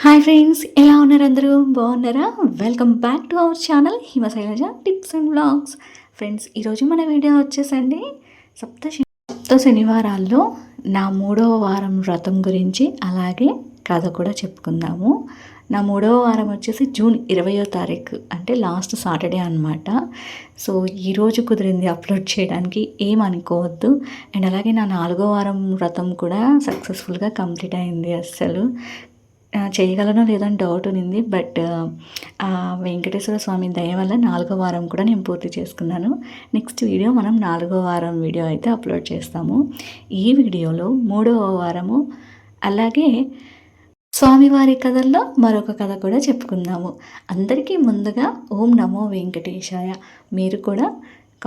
Hi friends, ఎలా ఉన్నారు? అందరూ బాగున్నారా? Welcome back to our channel Himashailaja tips and vlogs. Friends, ఈరోజు మన వీడియో వచ్చేసండి సప్త శనివారాల్లో నా 3వ వారం వ్రతం గురించి, అలాగే కథ కూడా చెప్పుకుందాము. నా 3వ వారం వచ్చేసి జూన్ 20వ తారీఖు, అంటే లాస్ట్ సాటర్డే అనమాట. సో ఈరోజు కుదిరింది అప్లోడ్ చేయడానికి, ఏమనుకోవద్దు. అండ్ అలాగే నా 4వ వారం వ్రతం కూడా సక్సెస్ఫుల్గా కంప్లీట్ అయింది. అస్సలు చేయగలనో లేదో అని డౌట్ ఉన్నింది. బట్ వెంకటేశ్వర స్వామి దయ వల్ల 4వ వారం కూడా నేను పూర్తి చేసుకున్నాను. నెక్స్ట్ వీడియో మనం 4వ వారం వీడియో అయితే అప్లోడ్ చేస్తాము. ఈ వీడియోలో 3వ వారము, అలాగే స్వామివారి కథల్లో మరొక కథ కూడా చెప్పుకుందాము. అందరికీ ముందుగా ఓం నమో వెంకటేశాయ. మీరు కూడా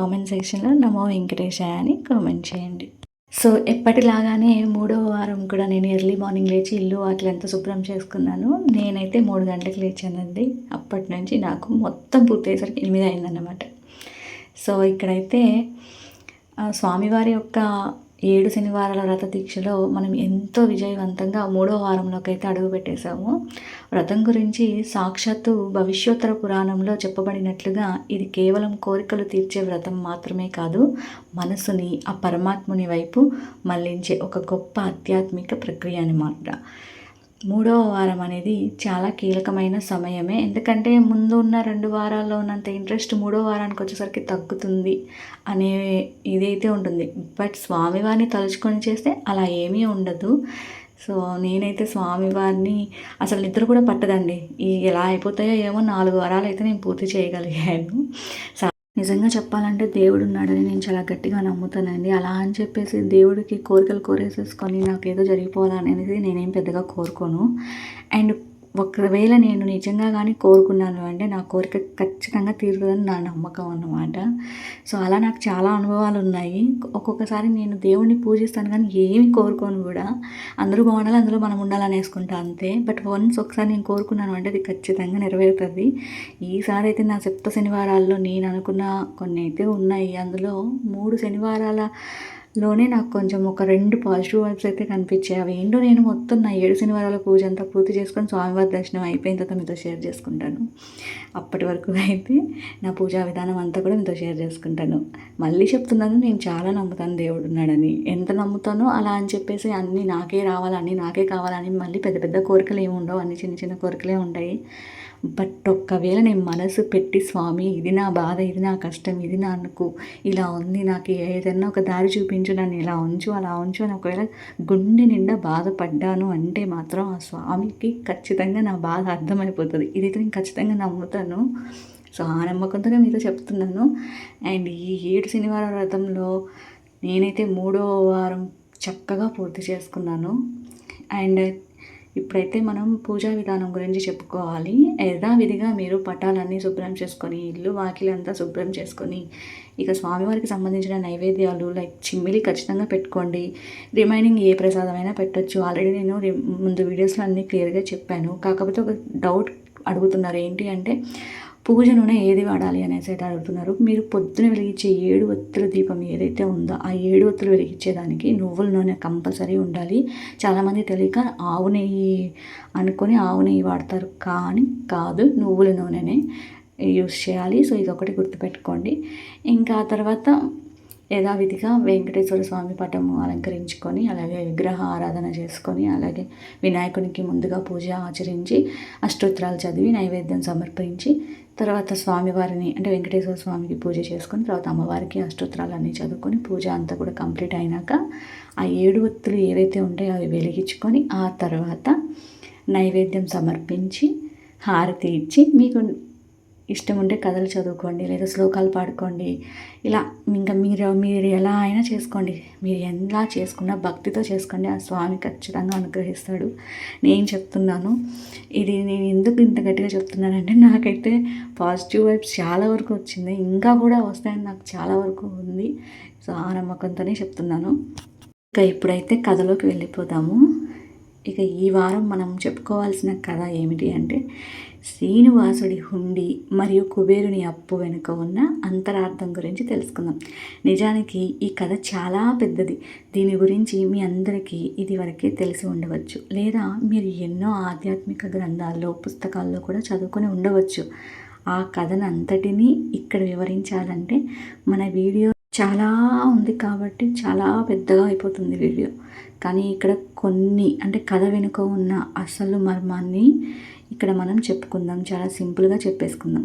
కామెంట్ సెక్షన్లో నమో వెంకటేశాయ అని కామెంట్ చేయండి. సో ఎప్పటిలాగానే 3వ వారం కూడా నేను ఎర్లీ మార్నింగ్ లేచి ఇల్లు వాకిలంతా శుభ్రం చేసుకున్నాను. నేనైతే 3 గంటలకు లేచానండి. అప్పటి నుంచి నాకు మొత్తం పూర్తయ్యేసరికి 8 అయిందన్నమాట. సో ఇక్కడైతే స్వామివారి యొక్క 7 శనివారాల వ్రత దీక్షలో మనం ఎంతో విజయవంతంగా 3వ వారంలోకి అయితే అడుగు పెట్టేశాము. వ్రతం గురించి సాక్షాత్తు భవిష్యోత్తర పురాణంలో చెప్పబడినట్లుగా ఇది కేవలం కోరికలు తీర్చే వ్రతం మాత్రమే కాదు, మనసుని ఆ పరమాత్ముని వైపు మళ్లించే ఒక గొప్ప ఆధ్యాత్మిక ప్రక్రియ అన్నమాట. 3వ వారం అనేది చాలా కీలకమైన సమయమే. ఎందుకంటే ముందు ఉన్న 2 వారాల్లో ఉన్నంత ఇంట్రెస్ట్ 3వ వారానికి వచ్చేసరికి తగ్గుతుంది అనే ఇదైతే ఉంటుంది. బట్ స్వామివారిని తలుచుకొని చేస్తే అలా ఏమీ ఉండదు. సో నేనైతే స్వామివారిని అసలు నిద్ర కూడా పట్టదండి. ఎలా అయిపోతాయో ఏమో 4 వారాలు అయితే నేను పూర్తి చేయగలిగాను. నిజంగా చెప్పాలంటే దేవుడు ఉన్నాడని నేను చాలా గట్టిగా నమ్ముతానండి. అలా అని చెప్పేసి దేవుడికి కోరికలు కోరేసేసుకొని నాకేదో జరిగిపోవాలనేది నేనేం పెద్దగా కోరుకోను. అండ్ ఒకవేళ నేను నిజంగా కానీ కోరుకున్నాను అంటే నా కోరిక ఖచ్చితంగా తీరుతుందని నా నమ్మకం అన్నమాట. సో అలా నాకు చాలా అనుభవాలు ఉన్నాయి. ఒక్కొక్కసారి నేను దేవుడిని పూజిస్తాను కానీ ఏమి కోరుకోను కూడా. అందరూ బాగుండాలి, అందులో మనం ఉండాలని వేసుకుంటా అంతే. బట్ వన్స్ ఒకసారి నేను కోరుకున్నాను అంటే అది ఖచ్చితంగా నెరవేరుతుంది. ఈసారి అయితే నా సప్త శనివారాల్లో నేను అనుకున్న కొన్ని అయితే ఉన్నాయి. అందులో 3 శనివారాలలోనే నాకు కొంచెం ఒక 2 పాజిటివ్ వైబ్స్ అయితే కనిపించాయి. అవి ఏంటో నేను మొత్తం నా 7 శనివారాల పూజ అంతా పూర్తి చేసుకొని స్వామివారి దర్శనం అయిపోయిన తర్వాత మీతో షేర్ చేసుకుంటాను. అప్పటి వరకు అయితే నా పూజా విధానం అంతా కూడా మీతో షేర్ చేసుకుంటాను. మళ్ళీ చెప్తున్నాను, నేను చాలా నమ్ముతాను దేవుడు ఉన్నాడని. ఎంత నమ్ముతానో అలా అని చెప్పేసి అన్నీ నాకే రావాలని, నాకే కావాలని మళ్ళీ పెద్ద పెద్ద కోరికలు ఏమి ఉండవు. అన్ని చిన్న చిన్న కోరికలే ఉంటాయి. బట్ ఒక్కవేళ నేను మనసు పెట్టి స్వామి ఇది నా బాధ, ఇది నా కష్టం, ఇది నాకు ఇలా ఉంది, నాకు ఏదన్నా ఒక దారి చూపించు, నన్ను ఇలా ఉంచు అలా ఉంచు అని ఒకవేళ గుండె నిండా బాధపడ్డాను అంటే మాత్రం ఆ స్వామికి ఖచ్చితంగా నా బాధ అర్థమైపోతుంది. ఇదైతే నేను ఖచ్చితంగా నమ్ముతాను. సో ఆ నమ్మకంతోనే మీతో చెప్తున్నాను. అండ్ ఈ 7 శనివారం వ్రతంలో నేనైతే 3వ వారం చక్కగా పూర్తి చేసుకున్నాను. అండ్ ఇప్పుడైతే మనం పూజా విధానం గురించి చెప్పుకోవాలి. యథావిధిగా మీరు పటాలన్నీ శుభ్రం చేసుకొని, ఇల్లు వాకిలంతా శుభ్రం చేసుకొని, ఇక స్వామివారికి సంబంధించిన నైవేద్యాలు లైక్ చిమ్మిలి ఖచ్చితంగా పెట్టుకోండి. రిమైనింగ్ ఏ ప్రసాదమైనా పెట్టొచ్చు. ఆల్రెడీ నేను ముందు వీడియోస్లో అన్నీ క్లియర్గా చెప్పాను. కాకపోతే ఒక డౌట్ అడుగుతున్నారు, ఏంటి అంటే పూజ నూనె ఏది వాడాలి అనేసి అయితే అడుగుతున్నారు. మీరు పొద్దున వెలిగించే 7 ఒత్తుల దీపం ఏదైతే ఉందో ఆ 7 ఒత్తులు వెలిగించేదానికి నువ్వుల నూనె కంపల్సరీ ఉండాలి. చాలామంది తెలియక ఆవు నెయ్యి అనుకొని ఆవు నెయ్యి వాడతారు, కానీ కాదు, నువ్వుల నూనెనే యూస్ చేయాలి. సో ఇదొకటి గుర్తుపెట్టుకోండి. ఇంకా ఆ తర్వాత యథావిధిగా వెంకటేశ్వర స్వామి పటము అలంకరించుకొని, అలాగే విగ్రహ ఆరాధన చేసుకొని, అలాగే వినాయకునికి ముందుగా పూజ ఆచరించి అష్టోత్తరాలు చదివి నైవేద్యం సమర్పించి, తర్వాత స్వామివారిని అంటే వెంకటేశ్వర స్వామికి పూజ చేసుకొని, తర్వాత అమ్మవారికి అష్టోత్తరాలు అన్నీ చదువుకొని పూజ అంతా కూడా కంప్లీట్ అయినాక ఆ 7 ఒత్తులు ఏవైతే ఉంటాయో అవి వెలిగించుకొని, ఆ తర్వాత నైవేద్యం సమర్పించి హారతి ఇచ్చి, మీకు ఇష్టం ఉంటే కథలు చదువుకోండి, లేదా శ్లోకాలు పాడుకోండి. ఇలా ఇంకా మీరు ఎలా అయినా చేసుకోండి. మీరు ఎలా చేసుకున్నా భక్తితో చేసుకోండి. ఆ స్వామి ఖచ్చితంగా అనుగ్రహిస్తాడు. నేను చెప్తున్నాను, ఇది నేను ఎందుకు ఇంత గట్టిగా చెప్తున్నానంటే నాకైతే పాజిటివ్ వైబ్స్ చాలా వరకు వచ్చింది, ఇంకా కూడా వస్తాయని నాకు చాలా వరకు ఉంది. సో ఆ నమ్మకంతోనే చెప్తున్నాను. ఇంకా ఇప్పుడైతే కథలోకి వెళ్ళిపోదాము. ఇక ఈ వారం మనం చెప్పుకోవాల్సిన కథ ఏమిటి అంటే శ్రీనివాసుడి హుండీ మరియు కుబేరుని అప్పు వెనుక ఉన్న అంతరార్థం గురించి తెలుసుకుందాం. నిజానికి ఈ కథ చాలా పెద్దది. దీని గురించి మీ అందరికీ ఇదివరకే తెలిసి ఉండవచ్చు, లేదా మీరు ఎన్నో ఆధ్యాత్మిక గ్రంథాల్లో పుస్తకాల్లో కూడా చదువుకొని ఉండవచ్చు. ఆ కథను అంతటినీ ఇక్కడ వివరించాలంటే మన వీడియో చాలా ఉంది కాబట్టి చాలా పెద్దగా అయిపోతుంది వీడియో. కానీ ఇక్కడ కొన్ని అంటే కథ వెనుక ఉన్న అసలు మర్మాన్ని ఇక్కడ మనం చెప్పుకుందాం. చాలా సింపుల్గా చెప్పేసుకుందాం.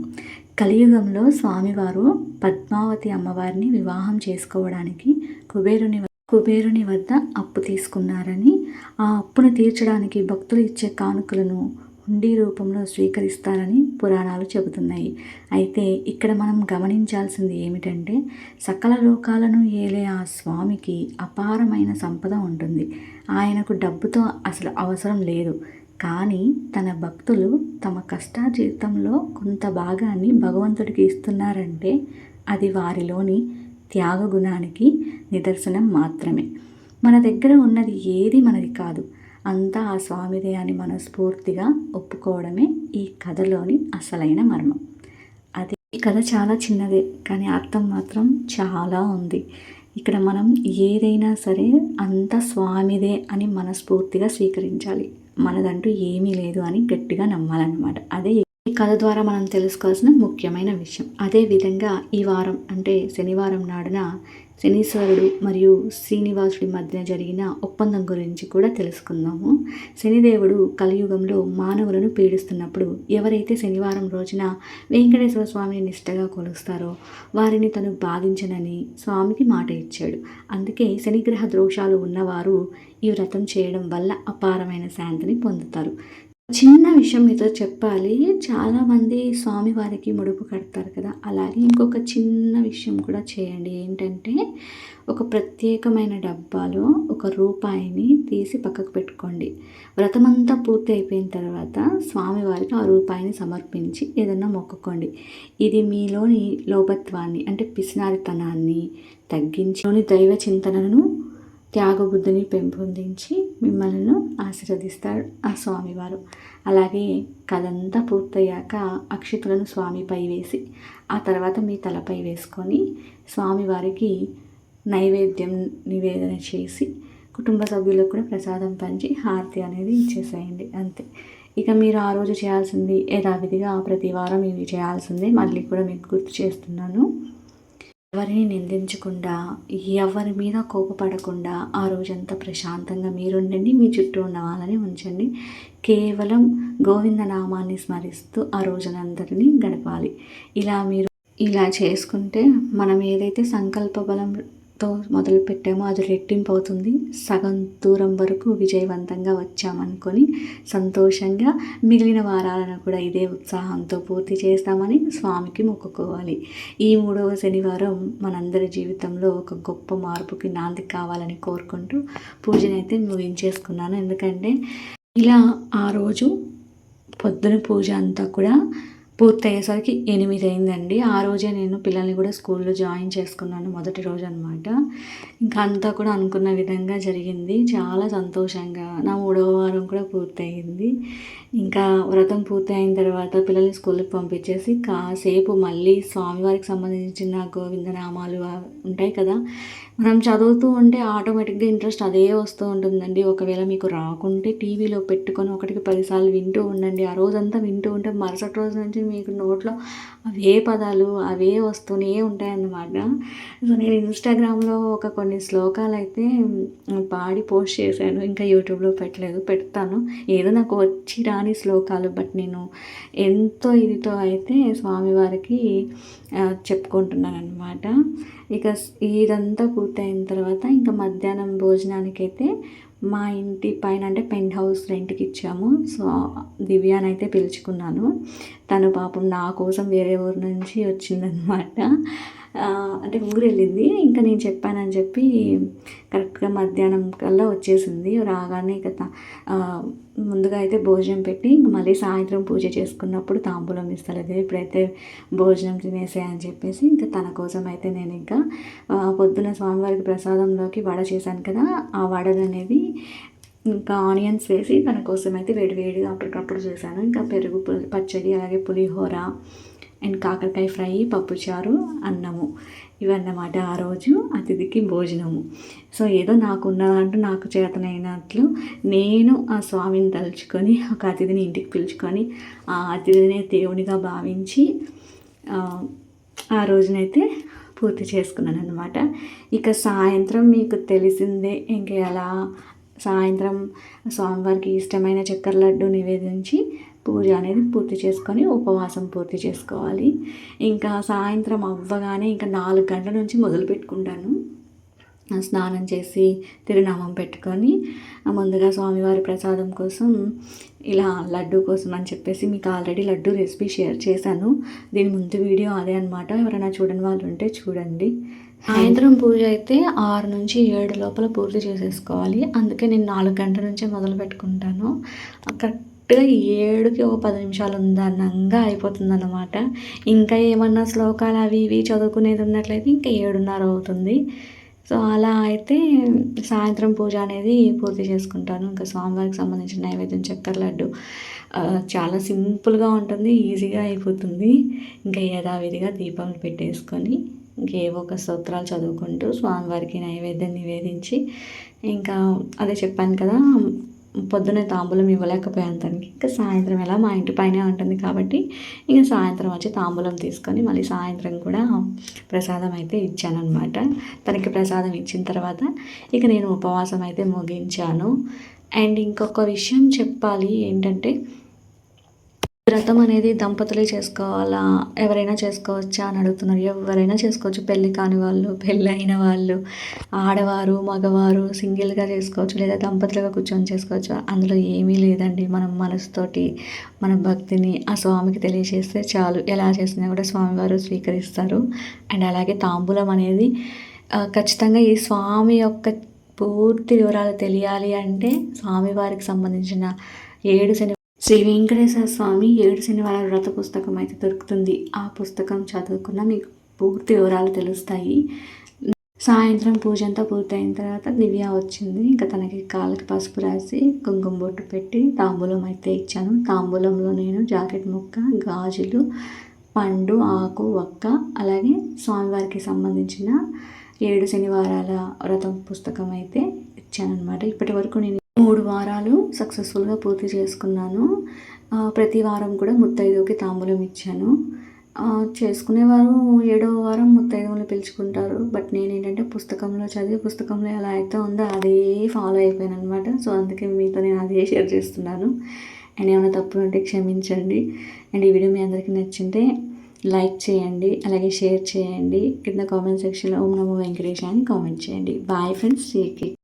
కలియుగంలో స్వామివారు పద్మావతి అమ్మవారిని వివాహం చేసుకోవడానికి కుబేరుని వద్ద అప్పు తీసుకున్నారని, ఆ అప్పును తీర్చడానికి భక్తులు ఇచ్చే కానుకలను హుండీ రూపంలో స్వీకరిస్తారని పురాణాలు చెబుతున్నాయి. అయితే ఇక్కడ మనం గమనించాల్సింది ఏమిటంటే, సకల లోకాలను ఏలే ఆ స్వామికి అపారమైన సంపద ఉంటుంది. ఆయనకు డబ్బుతో అసలు అవసరం లేదు. కానీ తన భక్తులు తమ కష్టార్జితంలో కొంత భాగాన్ని భగవంతుడికి ఇస్తున్నారంటే అది వారిలోని త్యాగ గుణానికి నిదర్శనం మాత్రమే. మన దగ్గర ఉన్నది ఏది మనది కాదు, అంతా ఆ స్వామిదే అని మనస్ఫూర్తిగా ఒప్పుకోవడమే ఈ కథలోని అసలైన మర్మం. అది ఈ కథ చాలా చిన్నదే, కానీ అర్థం మాత్రం చాలా ఉంది. ఇక్కడ మనం ఏదైనా సరే అంత స్వామిదే అని మనస్ఫూర్తిగా స్వీకరించాలి. మనదంటూ ఏమీ లేదు అని గట్టిగా నమ్మాలన్నమాట. అదే ఈ కథ ద్వారా మనం తెలుసుకోవాల్సిన ముఖ్యమైన విషయం. అదేవిధంగా ఈ వారం అంటే శనివారం నాడున శనీశ్వరుడు మరియు శ్రీనివాసుడి మధ్య జరిగిన ఒప్పందం గురించి కూడా తెలుసుకుందాము. శనిదేవుడు కలియుగంలో మానవులను పీడిస్తున్నప్పుడు ఎవరైతే శనివారం రోజున వెంకటేశ్వర స్వామిని నిష్టగా కొలుస్తారో వారిని తను బాధించనని స్వామికి మాట ఇచ్చాడు. అందుకే శనిగ్రహ దోషాలు ఉన్నవారు ఈ వ్రతం చేయడం వల్ల అపారమైన శాంతిని పొందుతారు. చిన్న విషయం మీతో చెప్పాలి. చాలామంది స్వామివారికి ముడుపు కడతారు కదా, అలాగే ఇంకొక చిన్న విషయం కూడా చేయండి. ఏంటంటే, ఒక ప్రత్యేకమైన డబ్బాలో ₹1 తీసి పక్కకు పెట్టుకోండి. వ్రతమంతా పూర్తి అయిపోయిన తర్వాత స్వామివారికి ఆ రూపాయిని సమర్పించి ఏదన్నా మొక్కుకోండి. ఇది మీలోని లోపత్వాన్ని అంటే పిసినారితనాన్ని తగ్గించి దైవ చింతనను త్యాగబుద్ధిని పెంపొందించి మిమ్మల్ని ఆశీర్వదిస్తాడు ఆ స్వామివారు. అలాగే కథంతా పూర్తయ్యాక అక్షితులను స్వామిపై వేసి ఆ తర్వాత మీ తలపై వేసుకొని స్వామివారికి నైవేద్యం నివేదన చేసి కుటుంబ సభ్యులకు కూడా ప్రసాదం పంచి హారతి అనేది ఇచ్చేసేయండి. అంతే. ఇక మీరు ఆ రోజు చేయాల్సింది యథావిధిగా ప్రతి వారం ఇవి చేయాల్సిందే. మళ్ళీ కూడా మీకు గుర్తు చేస్తున్నాను. ఎవరిని నిందించకుండా, ఎవరి మీద కోపపడకుండా ఆ రోజంతా ప్రశాంతంగా మీరుండండి. మీ చుట్టూ ఉన్న వాళ్ళని ఉంచండి. కేవలం గోవింద నామాన్ని స్మరిస్తూ ఆ రోజునందరినీ గడపాలి. ఇలా చేసుకుంటే మనం ఏదైతే సంకల్ప బలంతో మొదలు పెట్టామో అది రెట్టింపు అవుతుంది. సగం దూరం వరకు విజయవంతంగా వచ్చామనుకొని సంతోషంగా మిగిలిన వారాలను కూడా ఇదే ఉత్సాహంతో పూర్తి చేస్తామని స్వామికి మొక్కుకోవాలి. ఈ 3వ శనివారం మనందరి జీవితంలో ఒక గొప్ప మార్పుకి నాంది కావాలని కోరుకుంటూ పూజనైతే ముగించేసుకున్నాను. ఎందుకంటే ఇలా ఆ రోజు పొద్దున పూజ అంతా కూడా పూర్తయ్యేసరికి 8 అయిందండి. ఆ రోజే నేను పిల్లల్ని కూడా స్కూల్లో జాయిన్ చేసుకున్నాను. మొదటి రోజు అనమాట. ఇంకా అంతా కూడా అనుకున్న విధంగా జరిగింది. చాలా సంతోషంగా నా 3వ వారం కూడా పూర్తయింది. ఇంకా వ్రతం పూర్తి అయిన తర్వాత పిల్లల్ని స్కూల్కి పంపించేసి కాసేపు మళ్ళీ స్వామివారికి సంబంధించిన గోవిందనామాలు ఉంటాయి కదా, మనం చదువుతూ ఉంటే ఆటోమేటిక్గా ఇంట్రెస్ట్ అదే వస్తూ ఉంటుందండి. ఒకవేళ మీకు రాకుంటే టీవీలో పెట్టుకొని 1కి 10 సార్లు వింటూ ఉండండి. ఆ రోజంతా వింటూ ఉంటే మరుసటి రోజు నుంచి మీకు నోట్లో అవే పదాలు అవే వస్తూనే ఉంటాయన్నమాట. సో నేను ఇన్స్టాగ్రామ్లో కొన్ని శ్లోకాలు అయితే పాడి పోస్ట్ చేశాను. ఇంకా యూట్యూబ్లో పెట్టలేదు, పెడతాను. ఏదో నాకు వచ్చి రాని శ్లోకాలు, బట్ నేను ఎంతో ఇదితో అయితే స్వామివారికి చెప్పుకుంటున్నాను అనమాట. ఇక ఇదంతా పూర్తయిన తర్వాత ఇంకా మధ్యాహ్నం భోజనానికైతే మా ఇంటి పైన అంటే పెంట్ హౌస్ రెంట్కి ఇచ్చాము. సో దివ్యానైతే పిలుచుకున్నాను. తను పాపం నా కోసం వేరే ఊరు నుంచి వచ్చిందనమాట. అంటే ఊరు వెళ్ళింది. ఇంకా నేను చెప్పానని చెప్పి కరెక్ట్గా మధ్యాహ్నం కల్లా వచ్చేసింది. రాగానే ఇక ముందుగా అయితే భోజనం పెట్టి మళ్ళీ సాయంత్రం పూజ చేసుకున్నప్పుడు తాంబూలం ఇస్తలేదు, ఇప్పుడైతే భోజనం తినేసేయని చెప్పేసి ఇంకా తన కోసం అయితే నేను ఇంకా పొద్దున స్వామివారికి ప్రసాదంలోకి వడ చేశాను కదా, ఆ వడలు అనేది ఇంకా ఆనియన్స్ వేసి తన కోసం అయితే వేడివేడిగా అప్పటికప్పుడు చేశాను. ఇంకా పెరుగు పచ్చడి, అలాగే పులిహోర అండ్ కాకరకాయ ఫ్రై, పప్పుచారు, అన్నము ఇవన్నమాట ఆ రోజు అతిథికి భోజనము. సో ఏదో నాకున్న దాంట్లో నాకు చేతనైనట్లు నేను ఆ స్వామిని తలుచుకొని ఒక అతిథిని ఇంటికి పిలుచుకొని ఆ అతిథిని దేవునిగా భావించి ఆ రోజునైతే పూర్తి చేసుకున్నాను అనమాట. ఇక సాయంత్రం మీకు తెలిసిందే, ఇంక ఎలా సాయంత్రం స్వామివారికి ఇష్టమైన చక్కెర లడ్డు నివేదించి పూజ అనేది పూర్తి చేసుకొని ఉపవాసం పూర్తి చేసుకోవాలి. ఇంకా సాయంత్రం అవ్వగానే ఇంకా 4 గంటల నుంచి మొదలు పెట్టుకుంటాను. స్నానం చేసి తిరునామం పెట్టుకొని ముందుగా స్వామివారి ప్రసాదం కోసం ఇలా లడ్డు కోసం అని చెప్పేసి మీకు ఆల్రెడీ లడ్డు రెసిపీ షేర్ చేశాను. దీని ముందు వీడియో అదే అనమాట. ఎవరైనా చూడని వాళ్ళు ఉంటే చూడండి. సాయంత్రం పూజ అయితే 6 నుంచి 7 లోపల పూర్తి చేసేసుకోవాలి. అందుకే నేను 4 గంటల నుంచే మొదలు పెట్టుకుంటాను. కరెక్ట్గా 7కి ఒక 10 నిమిషాలు ఉందన్నంగా అయిపోతుంది అన్నమాట. ఇంకా ఏమన్నా శ్లోకాలు అవి ఇవి చదువుకునేది ఉన్నట్లయితే ఇంకా 7:30 అవుతుంది. సో అలా అయితే సాయంత్రం పూజ అనేది పూర్తి చేసుకుంటాను. ఇంకా స్వామివారికి సంబంధించిన నైవేద్యం చక్కెర లడ్డు చాలా సింపుల్గా ఉంటుంది, ఈజీగా అయిపోతుంది. ఇంకా యథావిధిగా దీపాలు పెట్టేసుకొని ఇంకేవో ఒక స్తోత్రాలు చదువుకుంటూ స్వామివారికి నైవేద్యం నివేదించి ఇంకా అదే చెప్పాను కదా, పొద్దున్నే తాంబూలం ఇవ్వలేకపోయాను తనకి. ఇంకా సాయంత్రం ఎలా మా ఇంటి పైనే ఉంటుంది కాబట్టి ఇంకా సాయంత్రం వచ్చి తాంబూలం తీసుకొని మళ్ళీ సాయంత్రం కూడా ప్రసాదం అయితే ఇచ్చానమాట. తనకి ప్రసాదం ఇచ్చిన తర్వాత ఇక నేను ఉపవాసం అయితే ముగించాను. అండ్ ఇంకొక విషయం చెప్పాలి ఏంటంటే, వ్రతం అనేది దంపతులే చేసుకోవాలా, ఎవరైనా చేసుకోవచ్చా అని అడుగుతున్నారు. ఎవరైనా చేసుకోవచ్చు. పెళ్ళి కాని వాళ్ళు, పెళ్ళి అయిన వాళ్ళు, ఆడవారు, మగవారు సింగిల్గా చేసుకోవచ్చు, లేదా దంపతులుగా కూర్చొని చేసుకోవచ్చు. అందులో ఏమీ లేదండి. మనం మనసుతోటి మన భక్తిని ఆ స్వామికి తెలియజేస్తే చాలు. ఎలా చేసినా కూడా స్వామివారు స్వీకరిస్తారు. అండ్ అలాగే తాంబూలం అనేది ఖచ్చితంగా ఈ స్వామి యొక్క పూర్తి వివరాలు తెలియాలి అంటే స్వామివారికి సంబంధించిన 7 శ్రీ వెంకటేశ్వర స్వామి 7 శనివారాల వ్రత పుస్తకం అయితే దొరుకుతుంది. ఆ పుస్తకం చదువుకున్న మీకు పూర్తి వివరాలు తెలుస్తాయి. సాయంత్రం పూజ అంతా పూర్తయిన తర్వాత దివ్య వచ్చింది. ఇంకా తనకి కాళ్ళకి పసుపు రాసి కుంకుమ బొట్టు పెట్టి తాంబూలం అయితే ఇచ్చాను. తాంబూలంలో నేను జాకెట్ ముక్క, గాజులు, పండు, ఆకు, వక్క, అలాగే స్వామివారికి సంబంధించిన 7 శనివారాల వ్రతం పుస్తకం అయితే ఇచ్చానమాట. ఇప్పటి వరకు నేను 3 వారాలు సక్సెస్ఫుల్గా పూర్తి చేసుకున్నాను. ప్రతి వారం కూడా ముత్తైదువుకి తాంబూలం ఇచ్చాను. చేసుకునేవారు 7వ వారం ముత్తైదువులు పిలుచుకుంటారు. బట్ నేనేంటంటే పుస్తకంలో చదివి పుస్తకంలో ఎలా అయితే ఉందో అదే ఫాలో అయిపోయాను అనమాట. సో అందుకే మీతో నేను అదే షేర్ చేస్తున్నాను. అండ్ ఏమైనా తప్పులు ఉంటే క్షమించండి. అండ్ ఈ వీడియో మీ అందరికీ నచ్చింటే లైక్ చేయండి, అలాగే షేర్ చేయండి. కింద కామెంట్ సెక్షన్లో ఓం నమో వెంకటేశ అని కామెంట్ చేయండి. Bye friends, take care.